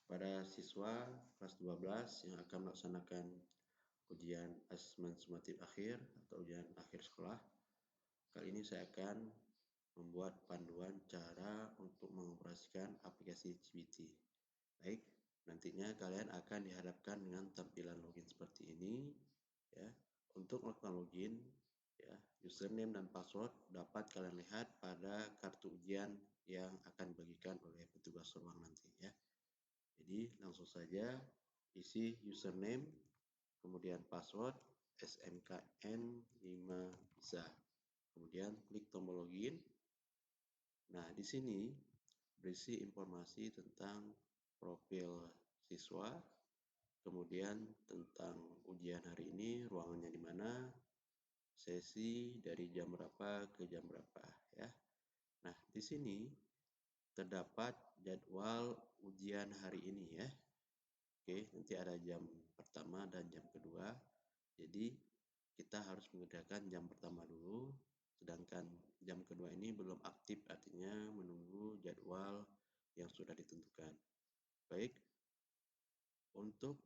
Pada siswa kelas 12 yang akan melaksanakan ujian asesmen sumatif akhir atau ujian akhir sekolah, kali ini saya akan membuat panduan cara untuk mengoperasikan aplikasi CBT. Baik, nantinya kalian akan dihadapkan dengan tampilan login seperti ini. Ya, untuk melakukan login, ya, username dan password dapat kalian lihat pada kartu ujian yang akan dibagikan oleh petugas ruang nanti, ya. Jadi langsung saja isi username, kemudian password SMKN5 bisa. Kemudian klik tombol login. Nah, di sini berisi informasi tentang profil siswa, kemudian tentang ujian hari ini, ruangannya di mana, sesi dari jam berapa ke jam berapa, ya. Nah, di sini terdapat jadwal ujian hari ini, ya. Oke, nanti ada jam pertama dan jam kedua. Jadi kita harus mengerjakan jam pertama dulu, sedangkan jam kedua ini belum aktif, artinya menunggu jadwal yang sudah ditentukan. Baik, untuk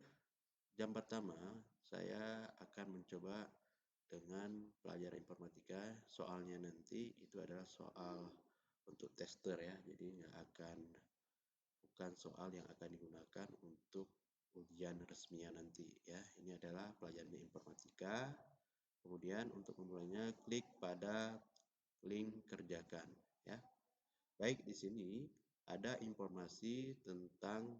jam pertama saya akan mencoba dengan pelajaran informatika. Soalnya nanti itu adalah soal untuk tester, ya, jadi bukan soal yang akan digunakan untuk ujian resminya nanti, ya. Ini adalah pelajaran informatika. Kemudian untuk memulainya klik pada link kerjakan, ya. Baik, di sini ada informasi tentang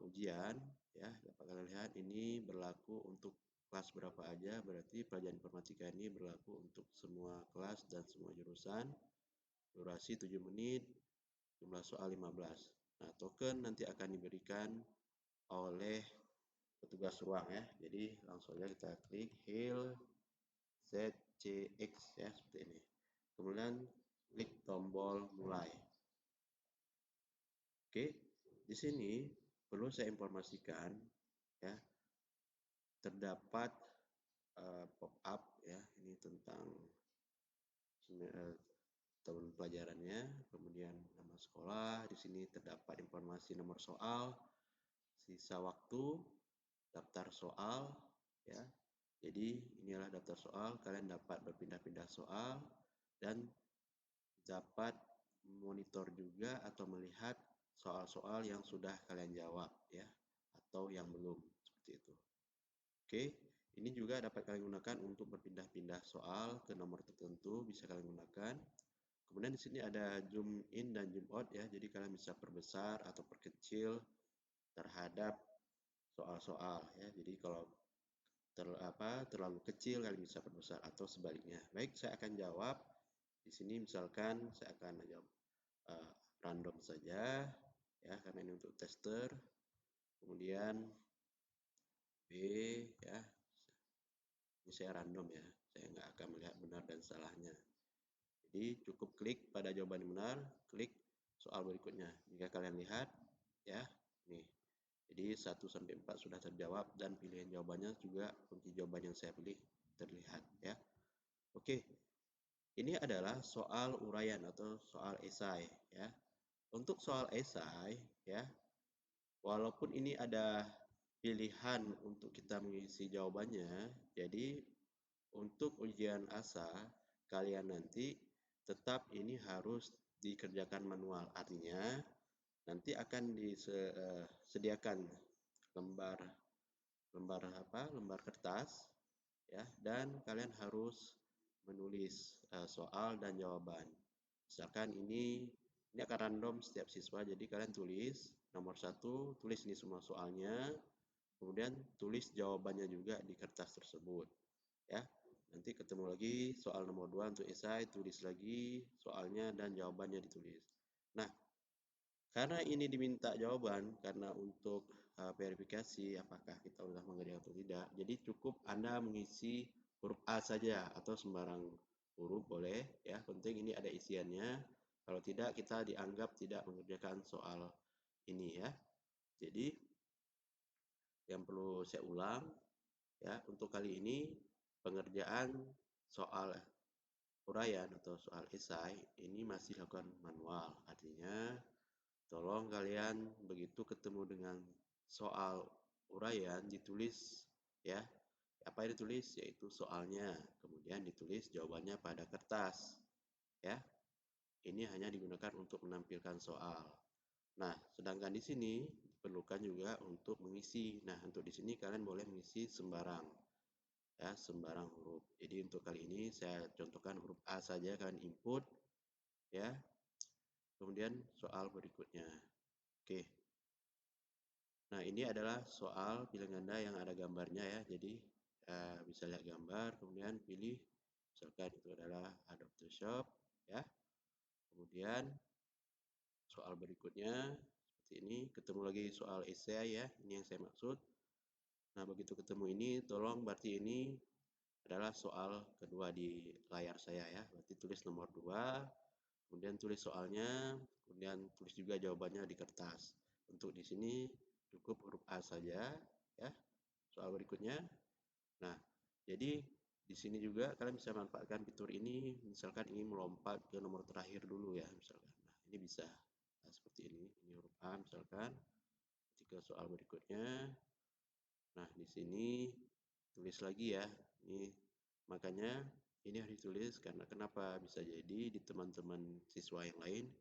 ujian, ya. Dapat kalian lihat ini berlaku untuk kelas berapa aja, berarti pelajaran informatika ini berlaku untuk semua kelas dan semua jurusan. Durasi 7 menit, jumlah soal 15. Nah, token nanti akan diberikan oleh petugas ruang, ya. Jadi langsung saja kita klik Heal ZCX, ya, seperti ini. Kemudian klik tombol mulai. Oke, di sini perlu saya informasikan, ya, terdapat pop-up, ya, ini tentang tahun pelajarannya, kemudian nama sekolah. Di sini terdapat informasi nomor soal, sisa waktu, daftar soal, ya. Jadi inilah daftar soal, kalian dapat berpindah-pindah soal dan dapat monitor juga atau melihat soal-soal yang sudah kalian jawab, ya, atau yang belum, seperti itu. Oke, ini juga dapat kalian gunakan untuk berpindah-pindah soal ke nomor tertentu, bisa kalian gunakan. Kemudian di sini ada zoom in dan zoom out, ya. Jadi kalian bisa perbesar atau perkecil terhadap soal-soal, ya. Jadi kalau terlalu kecil kalian bisa perbesar atau sebaliknya. Baik, saya akan jawab. Di sini misalkan saya akan jawab random saja, ya, karena ini untuk tester. Kemudian B, ya. Ini saya random, ya. Saya nggak akan melihat benar dan salahnya. Jadi cukup klik pada jawaban yang benar, klik soal berikutnya. Jika kalian lihat, ya, nih. Jadi 1 sampai 4 sudah terjawab dan pilihan jawabannya juga kunci jawaban yang saya pilih terlihat, ya. Oke. Ini adalah soal uraian atau soal esai, ya. Untuk soal esai, ya, walaupun ini ada pilihan untuk kita mengisi jawabannya, jadi untuk ujian ASA kalian nanti tetap ini harus dikerjakan manual. Artinya nanti akan disediakan lembar kertas, ya, dan kalian harus menulis soal dan jawaban. Misalkan ini akan random setiap siswa, jadi kalian tulis nomor 1, tulis ini semua soalnya, kemudian tulis jawabannya juga di kertas tersebut, ya. Nanti ketemu lagi soal nomor 2 untuk esai, tulis lagi soalnya dan jawabannya ditulis. Nah, karena ini diminta jawaban, karena untuk verifikasi apakah kita sudah mengerjakan atau tidak, jadi cukup Anda mengisi huruf A saja atau sembarang huruf boleh, ya. Penting ini ada isiannya. Kalau tidak, kita dianggap tidak mengerjakan soal ini, ya. Jadi yang perlu saya ulang, ya, untuk kali ini pengerjaan soal uraian atau soal esai ini masih dilakukan manual. Artinya tolong kalian begitu ketemu dengan soal uraian ditulis ya. Apa yang ditulis? Yaitu soalnya, kemudian ditulis jawabannya pada kertas ya. Ini hanya digunakan untuk menampilkan soal. Nah, sedangkan di sini diperlukan juga untuk mengisi. Nah, untuk di sini kalian boleh mengisi sembarang ya, sembarang huruf. Jadi untuk kali ini saya contohkan huruf A saja, kalian input ya. Kemudian soal berikutnya. Oke. Nah, ini adalah soal pilihan ganda yang ada gambarnya ya. Jadi bisa lihat gambar, kemudian pilih misalkan itu adalah Adobe Photoshop ya. Kemudian soal berikutnya seperti ini, ketemu lagi soal essay ya. Ini yang saya maksud. Nah, begitu ketemu ini, tolong berarti ini adalah soal kedua di layar saya ya. Berarti tulis nomor 2, kemudian tulis soalnya, kemudian tulis juga jawabannya di kertas. Untuk di sini cukup huruf A saja ya. Soal berikutnya. Nah, jadi di sini juga kalian bisa manfaatkan fitur ini, misalkan ingin melompat ke nomor terakhir dulu ya, misalkan. Nah, ini bisa seperti ini. Ini huruf A misalkan. Ketika soal berikutnya, nah di sini tulis lagi ya. Ini makanya ini harus ditulis karena kenapa? Bisa jadi di teman-teman siswa yang lain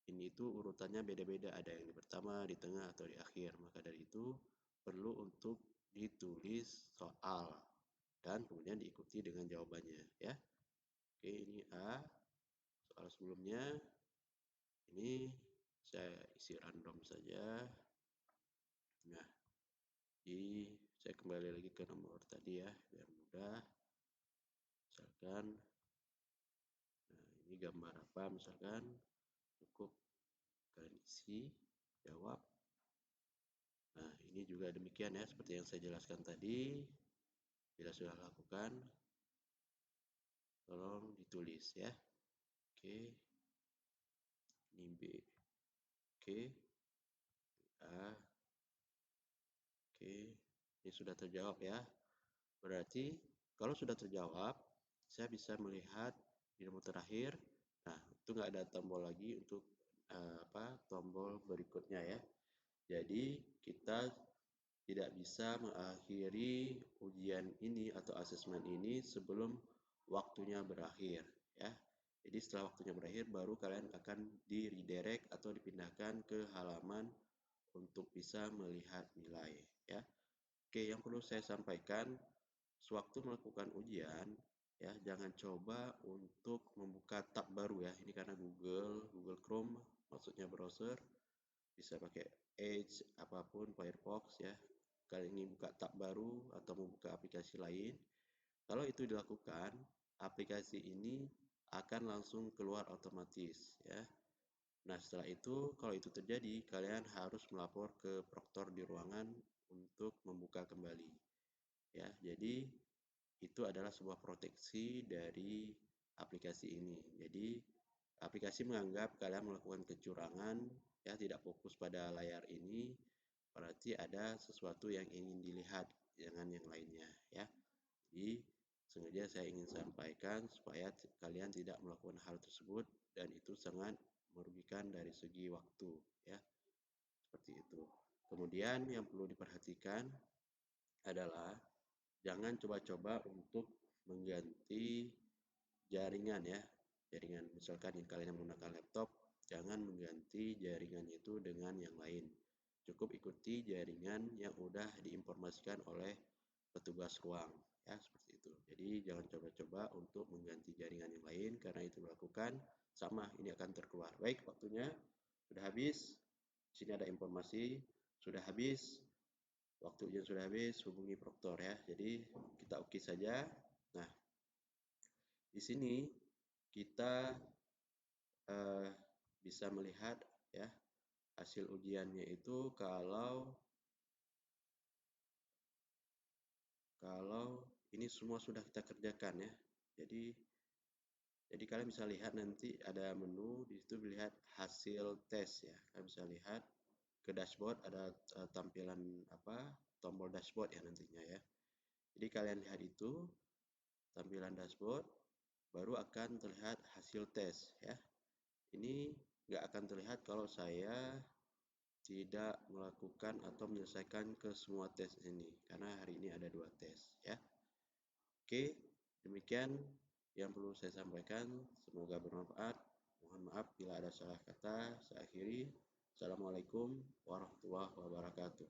ini itu urutannya beda-beda, ada yang di pertama, di tengah atau di akhir. Maka dari itu perlu untuk ditulis soal dan kemudian diikuti dengan jawabannya ya. Oke, ini A. Soal sebelumnya ini saya isi random saja. Nah, jadi saya kembali lagi ke nomor tadi ya, biar mudah. Misalkan, nah ini gambar apa misalkan, cukup kalian isi, jawab. Nah, ini juga demikian ya, seperti yang saya jelaskan tadi. Bila sudah lakukan, tolong ditulis ya. Oke, ini B. Oke, A. Oke, ini sudah terjawab ya. Berarti kalau sudah terjawab, saya bisa melihat di nomor terakhir. Nah, itu nggak ada tombol lagi untuk tombol berikutnya ya. Jadi kita tidak bisa mengakhiri ujian ini atau asesmen ini sebelum waktunya berakhir ya. Jadi setelah waktunya berakhir baru kalian akan di redirect atau dipindahkan ke halaman untuk bisa melihat nilai ya. Oke, yang perlu saya sampaikan, sewaktu melakukan ujian, ya jangan coba untuk membuka tab baru ya. Ini karena Google Chrome, maksudnya browser, bisa pakai Edge, apapun, Firefox ya. Kali ini buka tab baru atau membuka aplikasi lain. Kalau itu dilakukan, aplikasi ini akan langsung keluar otomatis ya. Nah, setelah itu, kalau itu terjadi, kalian harus melapor ke proktor di ruangan untuk membuka kembali. Ya, jadi itu adalah sebuah proteksi dari aplikasi ini. Jadi, aplikasi menganggap kalian melakukan kecurangan, ya tidak fokus pada layar ini, berarti ada sesuatu yang ingin dilihat dengan yang lainnya, ya. Jadi, sengaja saya ingin sampaikan supaya kalian tidak melakukan hal tersebut dan itu sangat merugikan dari segi waktu ya, seperti itu. Kemudian yang perlu diperhatikan adalah jangan coba-coba untuk mengganti jaringan ya, jaringan misalkan kalian menggunakan laptop, jangan mengganti jaringan itu dengan yang lain, cukup ikuti jaringan yang udah diinformasikan oleh petugas ruang ya, seperti itu. Jadi jangan coba-coba untuk mengganti jaringan yang lain karena itu dilakukan sama ini akan terkeluar. Baik, waktunya sudah habis. Di sini ada informasi sudah habis. Waktu ujian sudah habis, hubungi proktor ya. Jadi kita oke saja. Nah, di sini kita bisa melihat ya hasil ujiannya itu kalau ini semua sudah kita kerjakan ya. Jadi kalian bisa lihat nanti ada menu di situ lihat hasil tes ya. Kalian bisa lihat ke dashboard ada tampilan apa tombol dashboard ya nantinya ya. Jadi kalian lihat itu tampilan dashboard baru akan terlihat hasil tes ya. Ini nggak akan terlihat kalau saya tidak melakukan atau menyelesaikan ke semua tes ini, karena hari ini ada 2 tes ya. Oke, demikian yang perlu saya sampaikan. Semoga bermanfaat. Mohon maaf bila ada salah kata. Saya akhiri. Assalamualaikum warahmatullahi wabarakatuh.